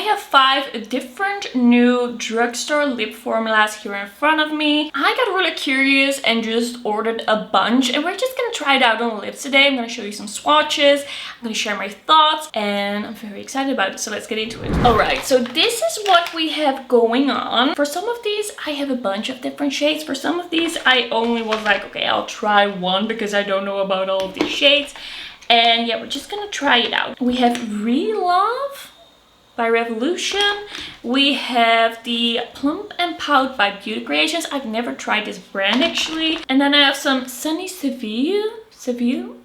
have 5 different new drugstore lip formulas here in front of me. I got really curious and just ordered a bunch, and we're just gonna try it out on the lips today. I'm gonna show you some swatches, I'm gonna share my thoughts, and I'm very excited about it, so let's get into it. Alright, so this is what we have going on. For some of these, I have a bunch of different shades. For some of these, I only was like, okay, I'll try one because I don't know about all of these shades. And yeah, we're just gonna try it out. We have Relove by Revolution. We have the Plump and Pout by Beauty Creations. I've never tried this brand actually. And then I have some Sunny Seville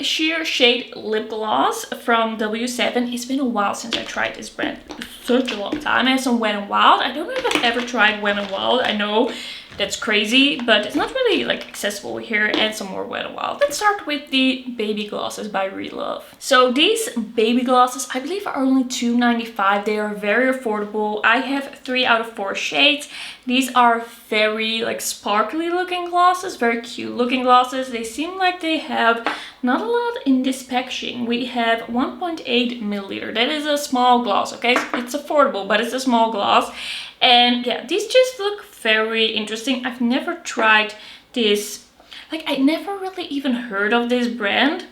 sheer shade lip gloss from W7. It's been a while since I tried this brand. Such a long time. I have some Wet n Wild. I don't know if I've ever tried Wet n Wild. I know that's crazy, but it's not really like accessible here. And some more Wet n Wild. Let's start with the baby glosses by Relove. So these baby glosses, I believe, are only $2.95. They are very affordable. I have 3 out of 4 shades. These are very like sparkly looking glosses, very cute looking glosses. They seem like they have not a lot in this packaging. We have 1.8 milliliter. That is a small gloss, okay? It's affordable, but it's a small gloss. And yeah, these just look very interesting. I've never tried this. Like, I never really even heard of this brand.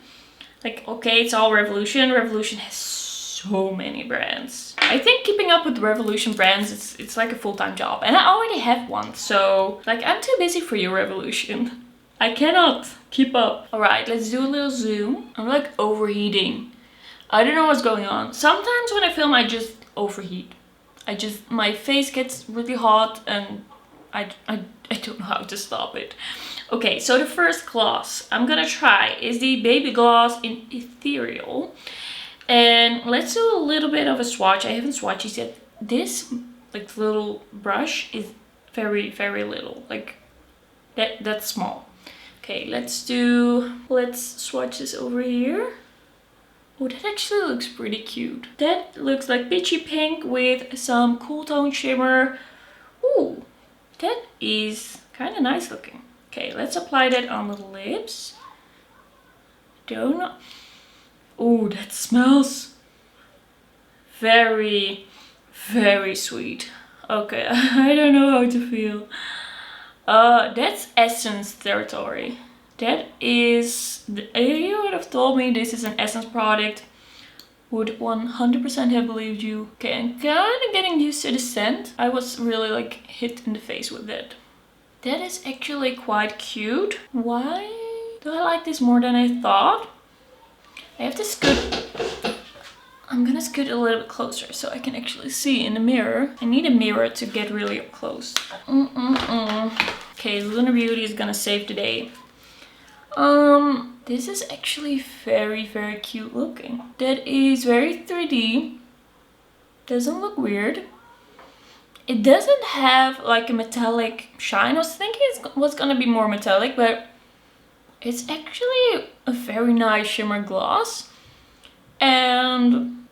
Like, okay, it's all Revolution. Revolution has so many brands. I think keeping up with Revolution brands, it's like a full-time job. And I already have one, so like, I'm too busy for you, Revolution. I cannot keep up. Alright, let's do a little zoom. I'm like overheating. I don't know what's going on. Sometimes when I film, I just overheat. My face gets really hot and I don't know how to stop it. Okay, so the first gloss I'm gonna try is the Baby Gloss in Ethereal. And let's do a little bit of a swatch. I haven't swatched yet. This like little brush is very, very little. Like that's small. Okay, let's swatch this over here. Oh, that actually looks pretty cute. That looks like peachy pink with some cool tone shimmer. Ooh, that is kind of nice looking. Okay, let's apply that on the lips. Don't know. Oh, that smells very, very sweet. Okay, I don't know how to feel. That's Essence territory. That is, if you would have told me this is an Essence product, would 100% have believed you. Okay, I'm kind of getting used to the scent. I was really like hit in the face with that. That is actually quite cute. Why do I like this more than I thought? I have to scoot. I'm gonna scoot a little bit closer so I can actually see in the mirror. I need a mirror to get really up close. Okay, Lunar Beauty is gonna save the day. This is actually very, very cute looking. That is very 3D. Doesn't look weird. It doesn't have like a metallic shine. I was thinking it was gonna be more metallic, but it's actually a very nice shimmer gloss. And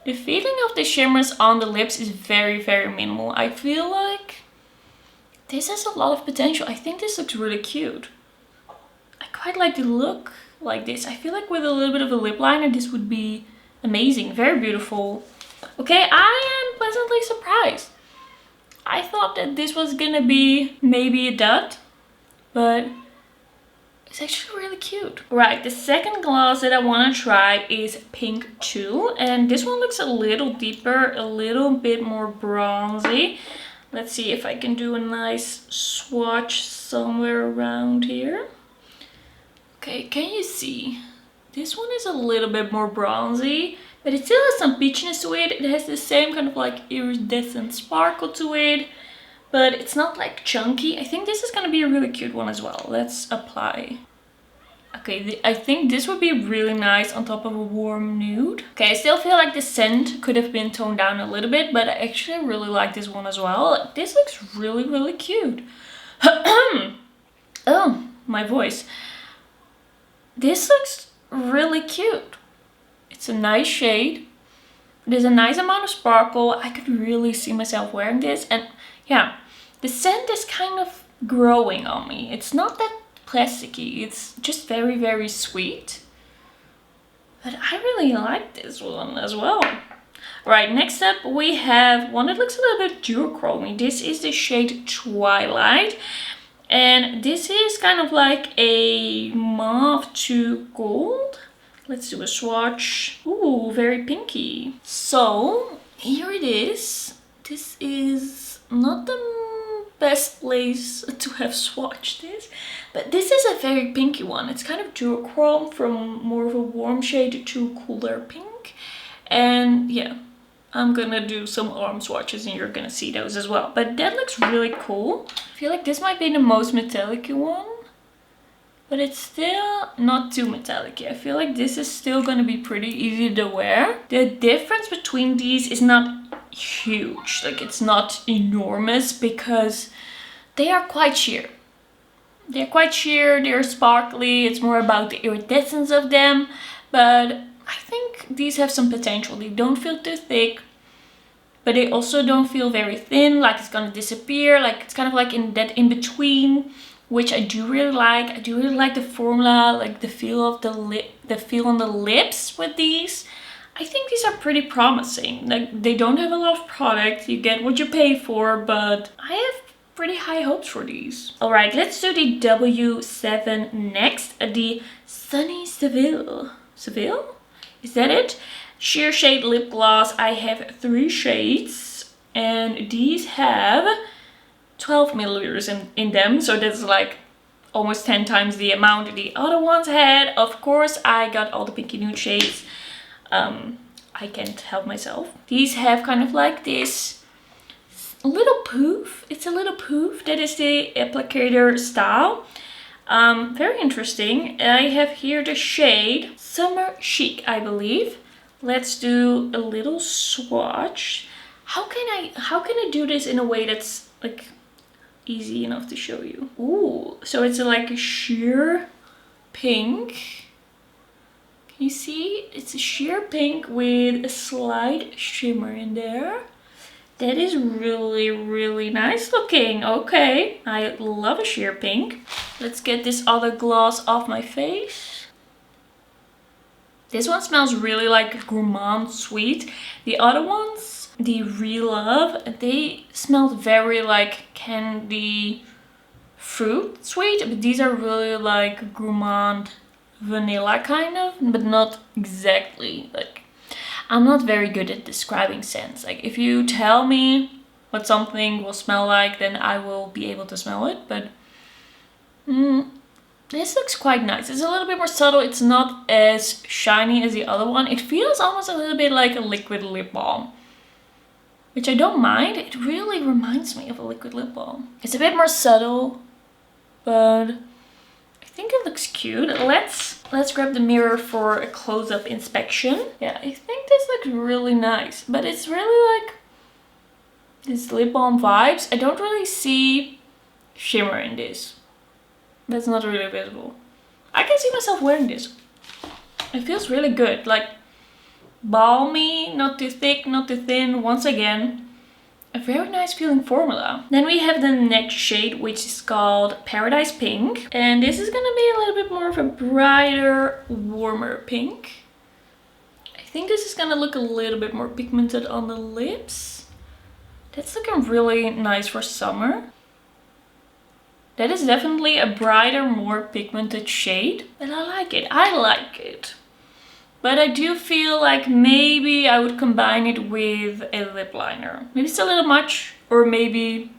the feeling of the shimmers on the lips is very, very minimal. I feel like this has a lot of potential. I think this looks really cute. I quite like the look like this. I feel like with a little bit of a lip liner, this would be amazing. Very beautiful. Okay, I am pleasantly surprised. I thought that this was gonna be maybe a dud, but it's actually really cute. Right, the second gloss that I want to try is Pink Tulle. And this one looks a little deeper, a little bit more bronzy. Let's see if I can do a nice swatch somewhere around here. Okay, can you see? This one is a little bit more bronzy, but it still has some peachiness to it. It has the same kind of like iridescent sparkle to it, but it's not like chunky. I think this is gonna be a really cute one as well. Let's apply. Okay, I think this would be really nice on top of a warm nude. Okay, I still feel like the scent could have been toned down a little bit, but I actually really like this one as well. This looks really, really cute. Oh, my voice. This looks really cute. It's a nice shade. There's a nice amount of sparkle. I could really see myself wearing this. And yeah, the scent is kind of growing on me. It's not that plasticky. It's just very, very sweet. But I really like this one as well. Right, next up we have one that looks a little bit duochromy. This is the shade Twilight. And this is kind of like a mauve to gold. Let's do a swatch. Ooh, very pinky. So, here it is. This is not the best place to have swatched this, but this is a very pinky one. It's kind of duochrome from more of a warm shade to cooler pink. And yeah, I'm gonna do some arm swatches and you're gonna see those as well. But that looks really cool. I feel like this might be the most metallic one, but it's still not too metallic. I feel like this is still gonna be pretty easy to wear. The difference between these is not huge. Like, it's not enormous because they are quite sheer. They're quite sheer, they're sparkly. It's more about the iridescence of them. But I think these have some potential. They don't feel too thick, but they also don't feel very thin, like it's gonna disappear. Like, it's kind of like in that in between, which I do really like. I do really like the formula, like the feel of the feel on the lips with these. I think these are pretty promising. Like, they don't have a lot of product. You get what you pay for, but I have pretty high hopes for these. All right, let's do the W7 next. The Sunny Seville. Seville? Is that it? Sheer shade lip gloss. I have 3 shades and these have 12 milliliters in them. So that's like almost 10 times the amount the other ones had. Of course, I got all the pinky nude shades. I can't help myself. These have kind of like this little poof. It's a little poof. That is the applicator style. Very interesting. I have here the shade Summer Chic, I believe. Let's do a little swatch. How can I do this in a way that's like easy enough to show you? Ooh, so it's like a sheer pink. Can you see? It's a sheer pink with a slight shimmer in there. That is really, really nice looking. Okay, I love a sheer pink. Let's get this other gloss off my face. This one smells really like gourmand sweet. The other ones, the Relove, they smelled very like candy fruit sweet, but these are really like gourmand vanilla kind of, but not exactly. Like, I'm not very good at describing scents. Like, if you tell me what something will smell like, then I will be able to smell it. But this looks quite nice. It's a little bit more subtle. It's not as shiny as the other one. It feels almost a little bit like a liquid lip balm, which I don't mind. It really reminds me of a liquid lip balm. It's a bit more subtle, but I think it looks cute. Let's grab the mirror for a close-up inspection. Yeah, I think this looks really nice, but it's really like this lip balm vibes. I don't really see shimmer in this. That's not really visible. I can see myself wearing this. It feels really good, like balmy, not too thick, not too thin. Once again, a very nice feeling formula. Then we have the next shade, which is called Paradise Pink. And this is gonna be a little bit more of a brighter, warmer pink. I think this is gonna look a little bit more pigmented on the lips. That's looking really nice for summer. That is definitely a brighter, more pigmented shade, but I like it. I like it. But I do feel like maybe I would combine it with a lip liner. Maybe it's a little much, or maybe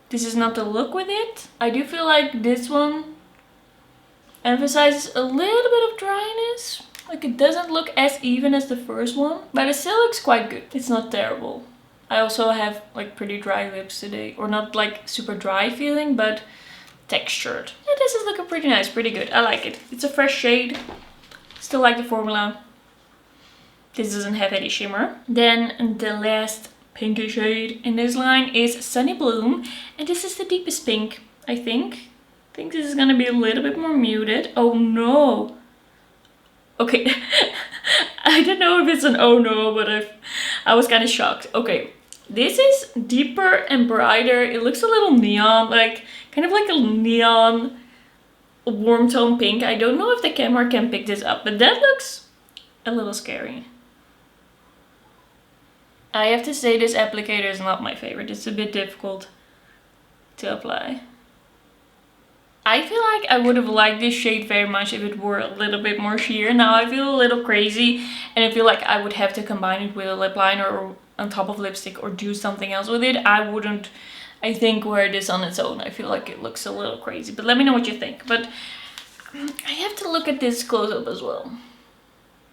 this is not the look with it. I do feel like this one emphasizes a little bit of dryness. Like, it doesn't look as even as the first one, but it still looks quite good. It's not terrible. I also have like pretty dry lips today, or not like super dry feeling, but textured. Yeah, this is looking pretty nice, pretty good. I like it. It's a fresh shade. Still like the formula. This doesn't have any shimmer. Then the last pinky shade in this line is Sunny Bloom, and this is the deepest pink, I think. I think this is gonna be a little bit more muted. Oh no. Okay. I don't know if it's an oh no, but I was kind of shocked. Okay. This is deeper and brighter. It looks a little neon, like kind of like a neon warm tone pink. I don't know if the camera can pick this up, but that looks a little scary. I have to say this applicator is not my favorite. It's a bit difficult to apply. I feel like I would have liked this shade very much if it were a little bit more sheer. Now I feel a little crazy and I feel like I would have to combine it with a lip liner or on top of lipstick or do something else with it. I wouldn't, I think, wear this on its own. I feel like it looks a little crazy, but let me know what you think. But I have to look at this close up as well.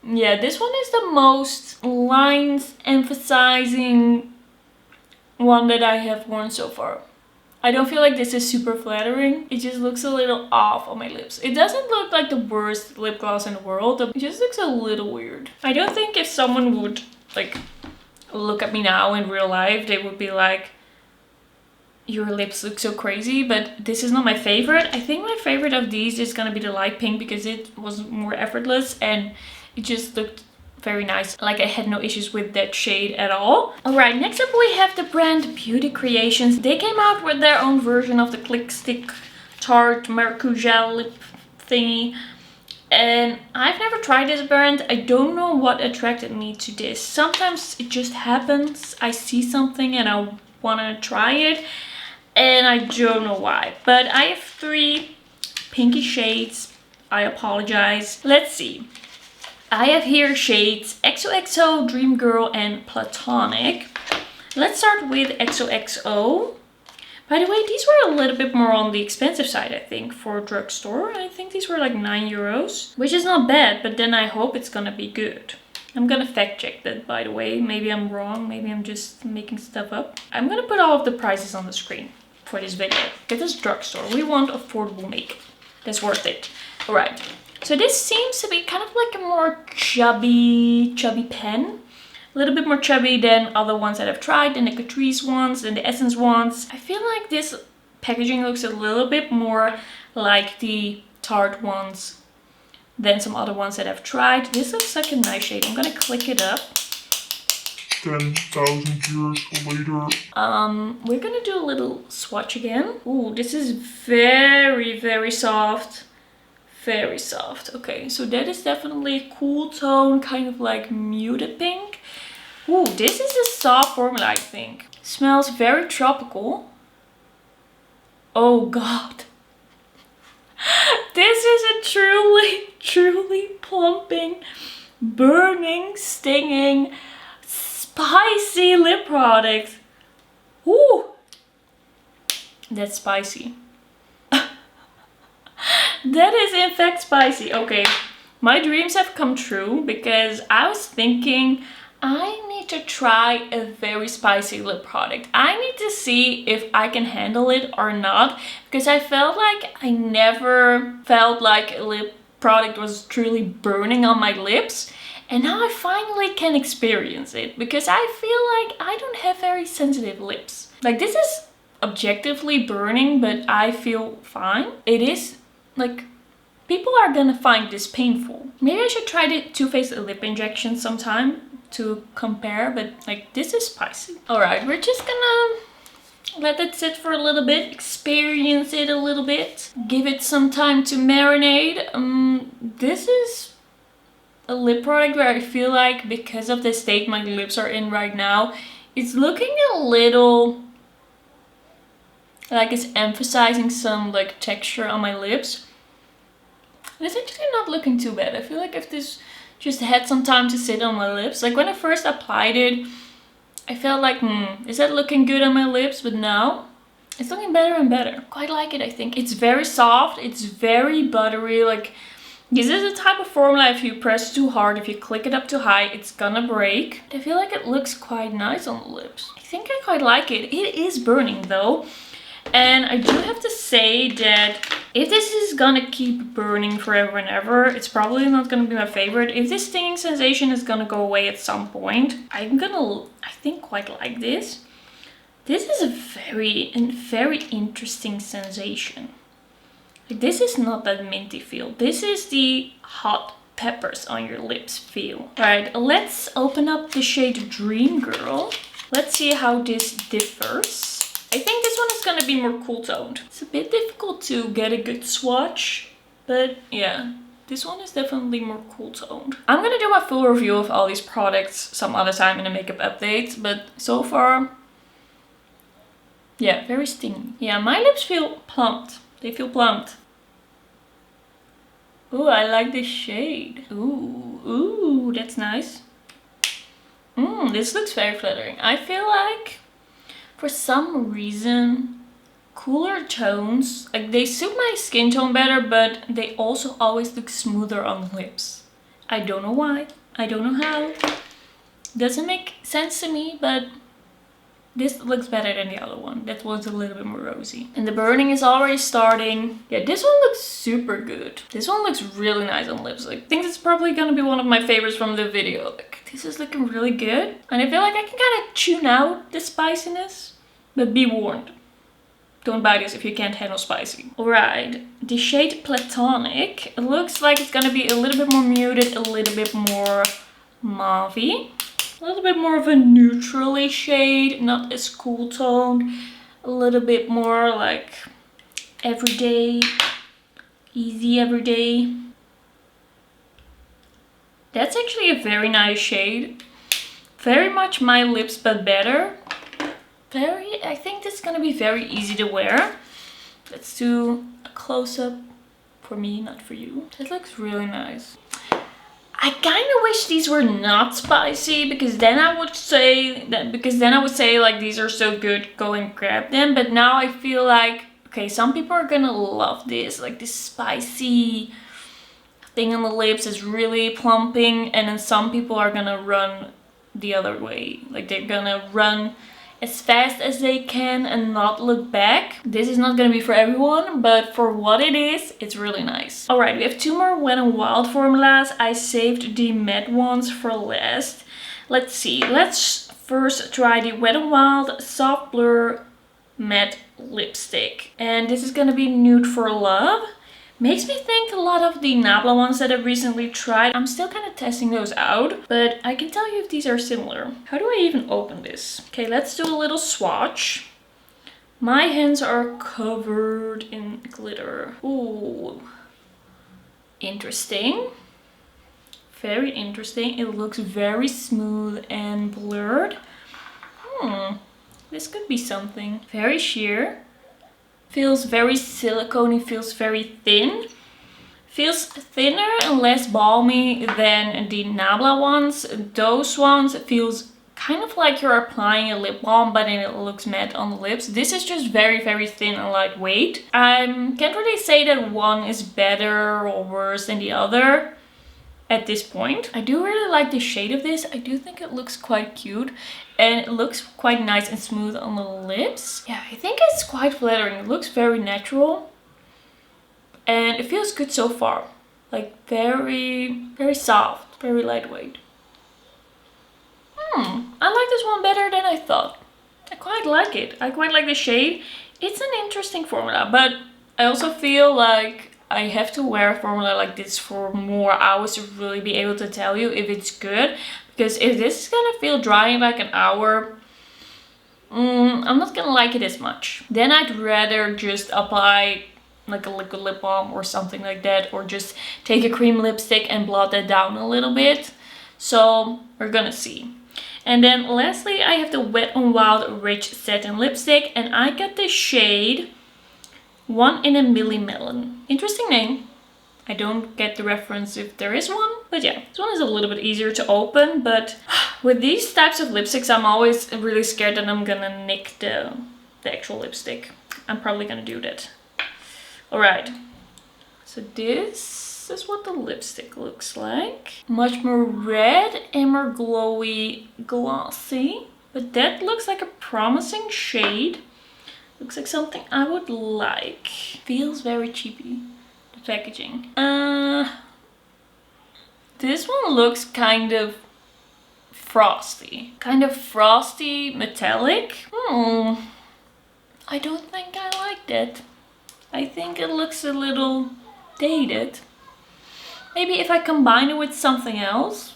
Yeah, this one is the most lines emphasizing one that I have worn so far. I don't feel like this is super flattering. It just looks a little off on my lips. It doesn't look like the worst lip gloss in the world. It just looks a little weird. I don't think if someone would like look at me now in real life, they would be like, your lips look so crazy, but this is not my favorite. I think my favorite of these is gonna be the light pink because it was more effortless and it just looked very nice. Like I had no issues with that shade at all. Alright, next up we have the brand Beauty Creations. They came out with their own version of the Click Stick Tarte Maracuja lip thingy. And I've never tried this brand. I don't know what attracted me to this. Sometimes it just happens. I see something and I want to try it. And I don't know why. But I have 3 pinky shades. I apologize. Let's see. I have here shades XOXO, Dream Girl, and Platonic. Let's start with XOXO. By the way, these were a little bit more on the expensive side, I think, for Drugstore. I think these were like €9, which is not bad, but then I hope it's gonna be good. I'm gonna fact check that, by the way. Maybe I'm wrong, maybe I'm just making stuff up. I'm gonna put all of the prices on the screen for this video. It is Drugstore. We want affordable makeup. That's worth it. Alright. So this seems to be kind of like a more chubby pen. A little bit more chubby than other ones that I've tried, than the Catrice ones, than the Essence ones. I feel like this packaging looks a little bit more like the Tarte ones than some other ones that I've tried. This looks like a nice shade. I'm gonna click it up. 10,000 years later. We're gonna do a little swatch again. Ooh, this is very, very soft. Very soft. Okay, so that is definitely a cool tone, kind of like muted pink. Ooh, this is a soft formula, I think. Smells very tropical. Oh god. This is a truly plumping, burning, stinging, spicy lip product. Ooh. That's spicy. That is in fact spicy. Okay, my dreams have come true because I was thinking I need to try a very spicy lip product. I need to see if I can handle it or not, because I felt like I never felt like a lip product was truly burning on my lips. And now I finally can experience it because I feel like I don't have very sensitive lips. Like this is objectively burning, but I feel fine. It is like, people are gonna find this painful. Maybe I should try the Too Faced lip injection sometime to compare, but like this is spicy. Alright, we're just gonna let it sit for a little bit, experience it a little bit, give it some time to marinate. This is a lip product where I feel like because of the state my lips are in right now, it's looking a little like it's emphasizing some like texture on my lips. And it's actually not looking too bad. I feel like if this just had some time to sit on my lips. Like when I first applied it, I felt like, is that looking good on my lips? But now, it's looking better and better. Quite like it, I think. It's very soft. It's very buttery. Like, this is a type of formula if you press too hard, if you click it up too high, it's gonna break. I feel like it looks quite nice on the lips. I think I quite like it. It is burning though. And I do have to say that if this is gonna keep burning forever and ever, it's probably not gonna be my favorite. If this stinging sensation is gonna go away at some point, I'm gonna, I think, quite like this. This is a very interesting sensation. Like, this is not that minty feel. This is the hot peppers on your lips feel. Alright, let's open up the shade Dream Girl. Let's see how this differs. I think this one is gonna be more cool toned. It's a bit difficult to get a good swatch, but yeah. This one is definitely more cool toned. I'm gonna do my full review of all these products some other time in a makeup update, but so far, yeah, very stingy. Yeah, my lips feel plumped. They feel plumped. Ooh, I like this shade. Ooh, that's nice. This looks very flattering. I feel like, for some reason, cooler tones, like they suit my skin tone better, but they also always look smoother on lips. I don't know why. I don't know how. Doesn't make sense to me, but this looks better than the other one. That one's a little bit more rosy. And the burning is already starting. Yeah, this one looks super good. This one looks really nice on lips. I think it's probably gonna be one of my favorites from the video. Like, this is looking really good. And I feel like I can kind of tune out the spiciness. But be warned. Don't buy this if you can't handle spicy. Alright, the shade Platonic. It looks like it's gonna be a little bit more muted, a little bit more mauve-y. A little bit more of a neutrally shade, not as cool toned. A little bit more like everyday, easy everyday. That's actually a very nice shade. Very much my lips, but better. I think this is gonna be very easy to wear. Let's do a close-up for me, not for you. That looks really nice. I kind of wish these were not spicy, because then I would say like, these are so good, go and grab them. But now I feel like, okay, some people are gonna love this, like this spicy thing on the lips is really plumping, and then some people are gonna run the other way. Like, they're gonna run as fast as they can and not look back. This is not gonna be for everyone, but for what it is, it's really nice. Alright, we have two more Wet n Wild formulas. I saved the matte ones for last. Let's see. Let's first try the Wet n Wild Soft Blur Matte Lipstick. And this is gonna be Nude for Love. Makes me think a lot of the Nabla ones that I've recently tried. I'm still kind of testing those out, but I can tell you if these are similar. How do I even open this? Okay, let's do a little swatch. My hands are covered in glitter. Ooh, interesting. Very interesting. It looks very smooth and blurred. This could be something. Very sheer. Feels very silicone-y, feels very thin. Feels thinner and less balmy than the Nabla ones. Those ones feels kind of like you're applying a lip balm, but then it looks matte on the lips. This is just very, very thin and lightweight. I can't really say that one is better or worse than the other at this point. I do really like the shade of this. I do think it looks quite cute. And it looks quite nice and smooth on the lips. Yeah, I think it's quite flattering. It looks very natural. And it feels good so far. Like very, very soft, very lightweight. I like this one better than I thought. I quite like it. I quite like the shade. It's an interesting formula, but I also feel like I have to wear a formula like this for more hours to really be able to tell you if it's good. Because if this is gonna feel dry in like an hour, I'm not gonna like it as much. Then I'd rather just apply like a liquid lip balm or something like that, or just take a cream lipstick and blot that down a little bit. So we're gonna see. And then lastly, I have the Wet n Wild Rich Satin Lipstick, and I got the shade One in a Milli-Melon. Interesting name. I don't get the reference if there is one, but yeah, this one is a little bit easier to open. But with these types of lipsticks, I'm always really scared that I'm gonna nick the actual lipstick. I'm probably gonna do that. Alright, so this is what the lipstick looks like. Much more red and more glowy, glossy. But that looks like a promising shade. Looks like something I would like. Feels very cheapy. Packaging. This one looks kind of frosty. Kind of frosty metallic. I don't think I like that. I think it looks a little dated. Maybe if I combine it with something else.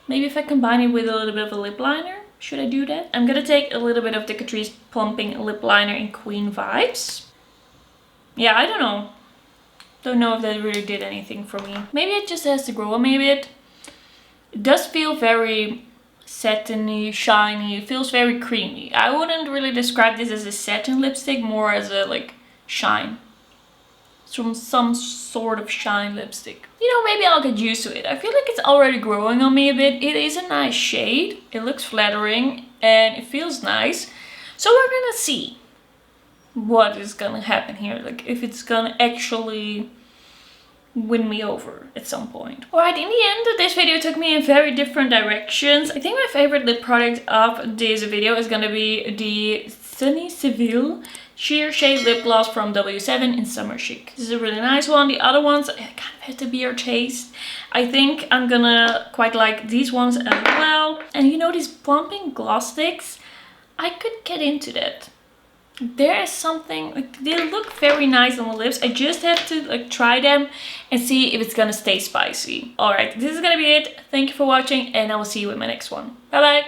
Maybe if I combine it with a little bit of a lip liner. Should I do that? I'm gonna take a little bit of the Catrice Plumping lip liner in Queen Vibes. Yeah, I don't know. Don't know if that really did anything for me. Maybe it just has to grow on me a bit. It does feel very satiny, shiny. It feels very creamy. I wouldn't really describe this as a satin lipstick, more as a like shine. It's from some sort of shine lipstick. You know, maybe I'll get used to it. I feel like it's already growing on me a bit. It is a nice shade. It looks flattering and it feels nice. So we're gonna see what is gonna happen here. Like if it's gonna actually win me over at some point. Alright, in the end, this video took me in very different directions. I think my favorite lip product of this video is gonna be the Sunny Seville Sheer Shade Lip Gloss from W7 in Summer Chic. This is a really nice one. The other ones kind of have to be your taste. I think I'm gonna quite like these ones as well. And you know, these Plumping gloss sticks, I could get into that. There is something, like, they look very nice on the lips. I just have to like try them and see if it's gonna stay spicy. Alright, this is gonna be it. Thank you for watching and I will see you in my next one. Bye bye!